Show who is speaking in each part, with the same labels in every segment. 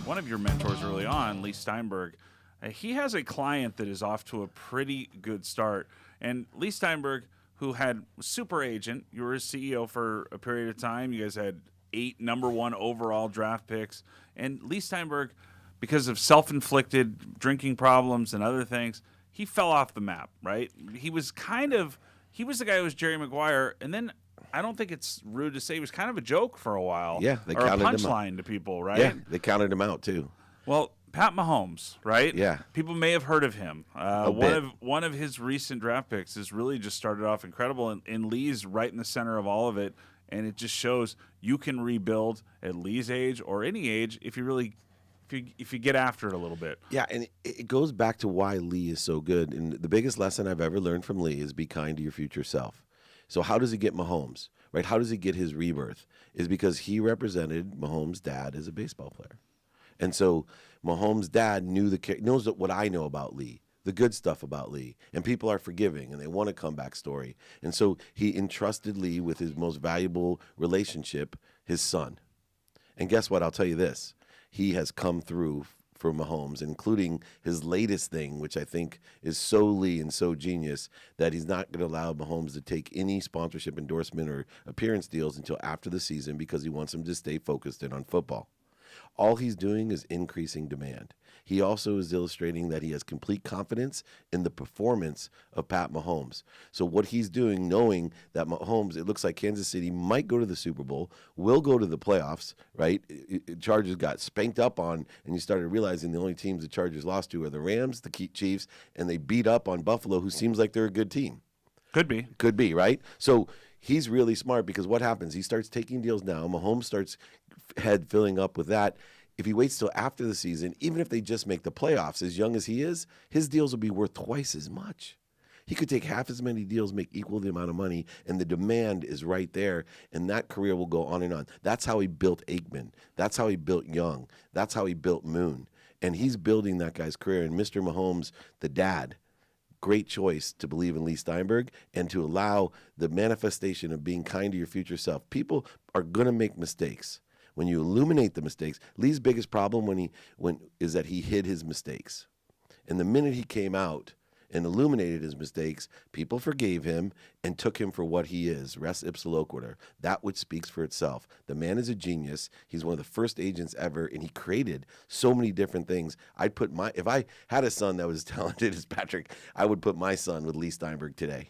Speaker 1: one of your mentors early on, Leigh Steinberg, he has a client that is off to a pretty good start. And Leigh Steinberg, who had super agent, you were his CEO for a period of time. You guys had 8 number 1 overall draft picks. And Leigh Steinberg, because of self-inflicted drinking problems and other things, he fell off the map, right? He was the guy who was Jerry Maguire, and then I don't think it's rude to say he was kind of a joke for a while.
Speaker 2: Yeah, they
Speaker 1: or a
Speaker 2: counted him out.
Speaker 1: punchline to people, right?
Speaker 2: Yeah, they counted him out too.
Speaker 1: Well, Pat Mahomes, right?
Speaker 2: Yeah.
Speaker 1: People may have heard of him.
Speaker 2: bit.
Speaker 1: One of his recent draft picks has really just started off incredible, and Leigh's right in the center of all of it, and it just shows you can rebuild at Leigh's age or any age if you get after it a little bit.
Speaker 2: Yeah, and it goes back to why Leigh is so good. And the biggest lesson I've ever learned from Leigh is be kind to your future self. So how does he get Mahomes, right? How does he get his rebirth? Is because he represented Mahomes' dad as a baseball player. And so Mahomes' dad knows what I know about Leigh, the good stuff about Leigh. And people are forgiving, and they want a comeback story. And so he entrusted Leigh with his most valuable relationship, his son. And guess what? I'll tell you this. He has come through for Mahomes, including his latest thing, which I think is so Leigh and so genius, that he's not going to allow Mahomes to take any sponsorship endorsement or appearance deals until after the season because he wants him to stay focused in on football. All he's doing is increasing demand. He also is illustrating that he has complete confidence in the performance of Pat Mahomes. So what he's doing, knowing that Mahomes, it looks like Kansas City might go to the Super Bowl, will go to the playoffs, right? Chargers got spanked up on, and you started realizing the only teams the Chargers lost to are the Rams, the Chiefs, and they beat up on Buffalo, who seems like they're a good team. Could be, right? So he's really smart because what happens? He starts taking deals now. Mahomes starts head filling up with that. If he waits till after the season, even if they just make the playoffs, as young as he is, his deals will be worth twice as much. He could take half as many deals, make equal the amount of money, and the demand is right there, and that career will go on and on. That's how he built Aikman. That's how he built Young. That's how he built Moon. And he's building that guy's career. And Mr. Mahomes, the dad, great choice to believe in Leigh Steinberg and to allow the manifestation of being kind to your future self. People are going to make mistakes. When you illuminate the mistakes, Leigh's biggest problem is that he hid his mistakes. And the minute he came out and illuminated his mistakes, people forgave him and took him for what he is, res ipsa loquitur, that which speaks for itself. The man is a genius. He's one of the first agents ever, and he created so many different things. If I had a son that was as talented as Patrick, I would put my son with Leigh Steinberg today.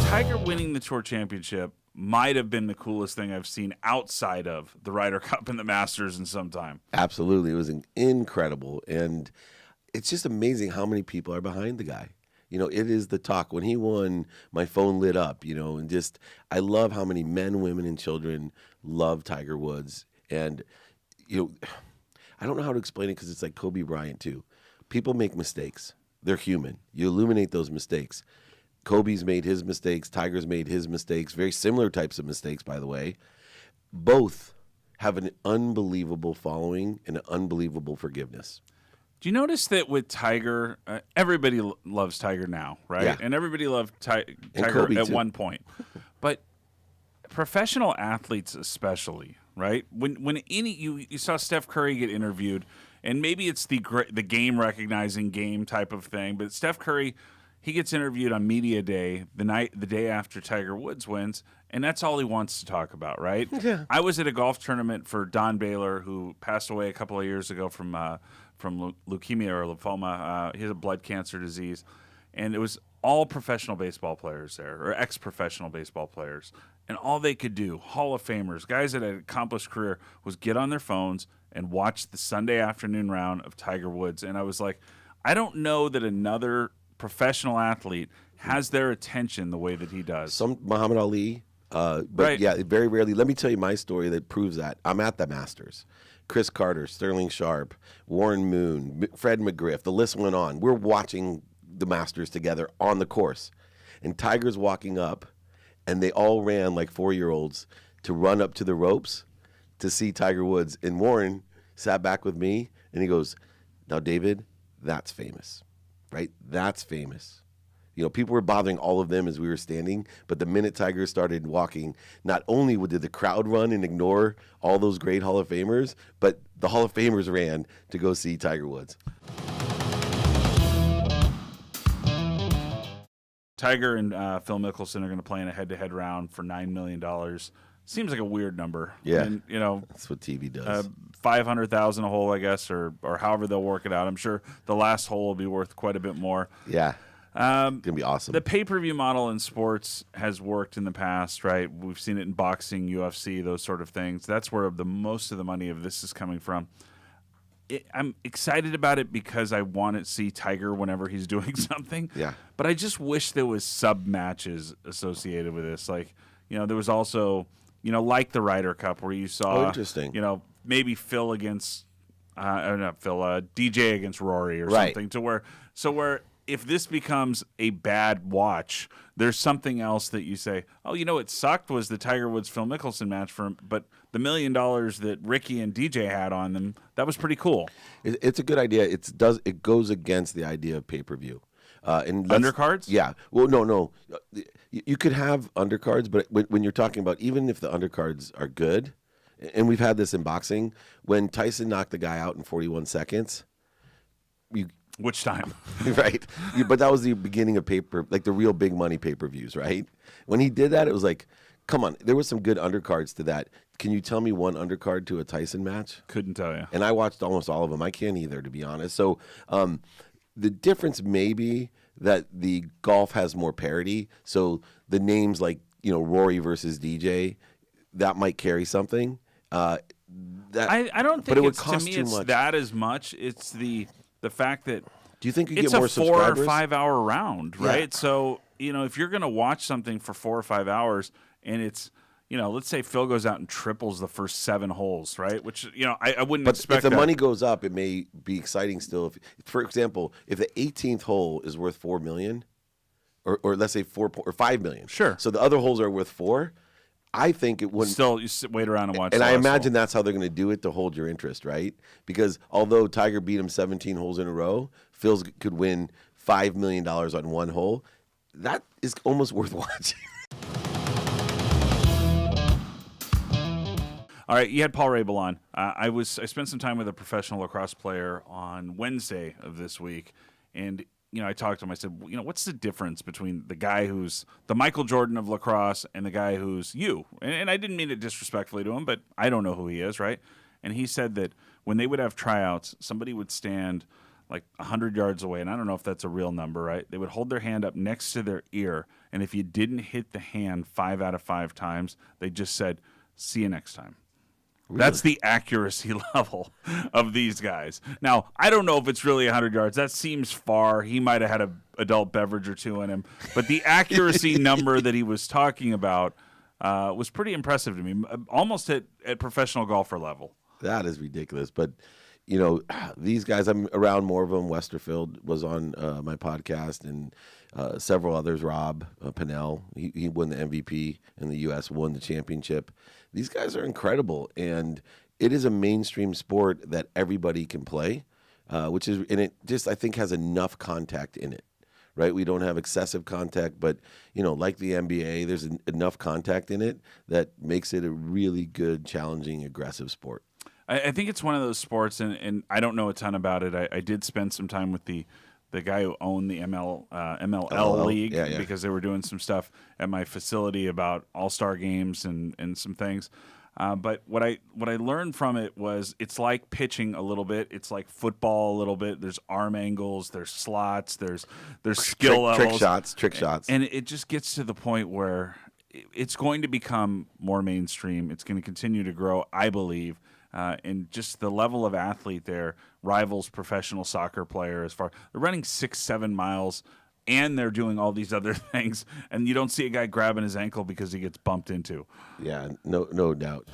Speaker 1: Tiger winning the Tour Championship might have been the coolest thing I've seen outside of the Ryder Cup and the Masters in some time.
Speaker 2: Absolutely. It was incredible. And it's just amazing how many people are behind the guy. You know, it is the talk. When he won, my phone lit up, and just I love how many men, women, and children love Tiger Woods. And, I don't know how to explain it because it's like Kobe Bryant, too. People make mistakes. They're human. You illuminate those mistakes. Kobe's made his mistakes. Tiger's made his mistakes. Very similar types of mistakes, by the way. Both have an unbelievable following and an unbelievable forgiveness.
Speaker 1: Do you notice that with Tiger, everybody loves Tiger now, right?
Speaker 2: Yeah.
Speaker 1: And everybody loved Tiger at
Speaker 2: too.
Speaker 1: one point. But professional athletes especially, right? When you saw Steph Curry get interviewed, and maybe it's the game recognizing game type of thing, but Steph Curry, he gets interviewed on Media Day the day after Tiger Woods wins, and that's all he wants to talk about, right?
Speaker 2: Yeah.
Speaker 1: I was at a golf tournament for Don Baylor, who passed away a couple of years ago from leukemia or lymphoma. He has a blood cancer disease, and it was all professional baseball players there, or ex-professional baseball players, and all they could do, Hall of Famers, guys that had an accomplished career, was get on their phones and watch the Sunday afternoon round of Tiger Woods. And I was like, I don't know that another professional athlete has their attention the way that he does.
Speaker 2: Some Muhammad Ali, but
Speaker 1: Right.
Speaker 2: yeah, very rarely. Let me tell you my story that proves that. I'm at the Masters. Chris Carter, Sterling Sharp, Warren Moon, Fred McGriff, the list went on. We're watching the Masters together on the course. And Tiger's walking up, and they all ran like 4-year-olds to run up to the ropes to see Tiger Woods. And Warren sat back with me, and he goes, "Now, David, that's famous. Right? That's famous. people were bothering all of them as we were standing, but the minute Tiger started walking, not only did the crowd run and ignore all those great Hall of Famers, but the Hall of Famers ran to go see Tiger Woods.
Speaker 1: Tiger and Phil Mickelson are going to play in a head-to-head round for $9 million. Seems like a weird number.
Speaker 2: Yeah,
Speaker 1: and,
Speaker 2: that's what TV does.
Speaker 1: $500,000 a hole, I guess, or however they'll work it out. I'm sure the last hole will be worth quite a bit more.
Speaker 2: Yeah, it's gonna be awesome.
Speaker 1: The pay-per-view model in sports has worked in the past, right? We've seen it in boxing, UFC, those sort of things. That's where most of the money of this is coming from. I'm excited about it because I want to see Tiger whenever he's doing something.
Speaker 2: Yeah.
Speaker 1: But I just wish there was sub-matches associated with this. Like, there was also, like the Ryder Cup where you saw,
Speaker 2: interesting.
Speaker 1: Maybe Phil against, DJ against Rory or
Speaker 2: Right.
Speaker 1: something where if this becomes a bad watch, there's something else that you say, oh, it sucked was the Tiger Woods Phil Mickelson match but the $1 million that Ricky and DJ had on them, that was pretty cool.
Speaker 2: It's a good idea. It goes against the idea of pay-per-view.
Speaker 1: Undercards?
Speaker 2: Yeah. Well, no. You could have undercards, but when you're talking about, even if the undercards are good, and we've had this in boxing, when Tyson knocked the guy out in 41 seconds,
Speaker 1: which time?
Speaker 2: Right. But that was the beginning of the real big money pay-per-views, right? When he did that, it was like, come on, there was some good undercards to that. Can you tell me one undercard to a Tyson match?
Speaker 1: Couldn't tell you.
Speaker 2: And I watched almost all of them. I can't either, to be honest. So the difference may be that the golf has more parity. So the names like, Rory versus DJ, that might carry something.
Speaker 1: I don't think
Speaker 2: it would
Speaker 1: it's,
Speaker 2: cost
Speaker 1: to me
Speaker 2: too
Speaker 1: it's
Speaker 2: much.
Speaker 1: that as much. It's the fact that
Speaker 2: do you think you
Speaker 1: it's
Speaker 2: get more
Speaker 1: a 4
Speaker 2: subscribers?
Speaker 1: or 5 hour round, right?
Speaker 2: Yeah.
Speaker 1: So, if you're going to watch something for 4 or 5 hours and it's, let's say Phil goes out and triples the first 7 holes, right? Which, I wouldn't
Speaker 2: But
Speaker 1: expect
Speaker 2: if the
Speaker 1: that.
Speaker 2: money goes up, it may be exciting still. For example, if the 18th hole is worth $4 million, or let's say $5 million.
Speaker 1: Sure.
Speaker 2: So the other holes are worth $4 million. I think it wouldn't.
Speaker 1: Still, you wait around and watch.
Speaker 2: And
Speaker 1: the
Speaker 2: I
Speaker 1: last
Speaker 2: imagine
Speaker 1: hole.
Speaker 2: that's how they're going to do it to hold your interest, right? Because although Tiger beat him 17 holes in a row, Phil's could win $5 million on one hole. That is almost worth watching.
Speaker 1: All right, you had Paul Rabel on. I spent some time with a professional lacrosse player on Wednesday of this week, and I talked to him. I said, what's the difference between the guy who's the Michael Jordan of lacrosse and the guy who's you? And I didn't mean it disrespectfully to him, but I don't know who he is, right? And he said that when they would have tryouts, somebody would stand like 100 yards away, and I don't know if that's a real number, right? They would hold their hand up next to their ear, and if you didn't hit the hand 5 out of 5 times, they just said, see you next time. Really? That's the accuracy level of these guys. Now, I don't know if it's really 100 yards. That seems far. He might have had an adult beverage or two in him. But the accuracy number that he was talking about was pretty impressive to me, almost at professional golfer level.
Speaker 2: That is ridiculous. But, these guys, I'm around more of them. Westerfield was on my podcast, and several others. Rob Pinnell, he won the MVP in the U.S., won the championship. These guys are incredible, and it is a mainstream sport that everybody can play, and it just, I think, has enough contact in it, right? We don't have excessive contact, but, like the NBA, there's enough contact in it that makes it a really good, challenging, aggressive sport.
Speaker 1: I think it's one of those sports, and I don't know a ton about it. I did spend some time with the guy who owned the MLL league because they were doing some stuff at my facility about all-star games and some things. But what I learned from it was it's like pitching a little bit. It's like football a little bit. There's arm angles. There's slots. There's skill levels.
Speaker 2: Trick shots.
Speaker 1: And it just gets to the point where it's going to become more mainstream. It's going to continue to grow, I believe. And just the level of athlete there rivals professional soccer player as far. They're running 6-7 miles, and they're doing all these other things, and you don't see a guy grabbing his ankle because he gets bumped into.
Speaker 2: Yeah, no doubt.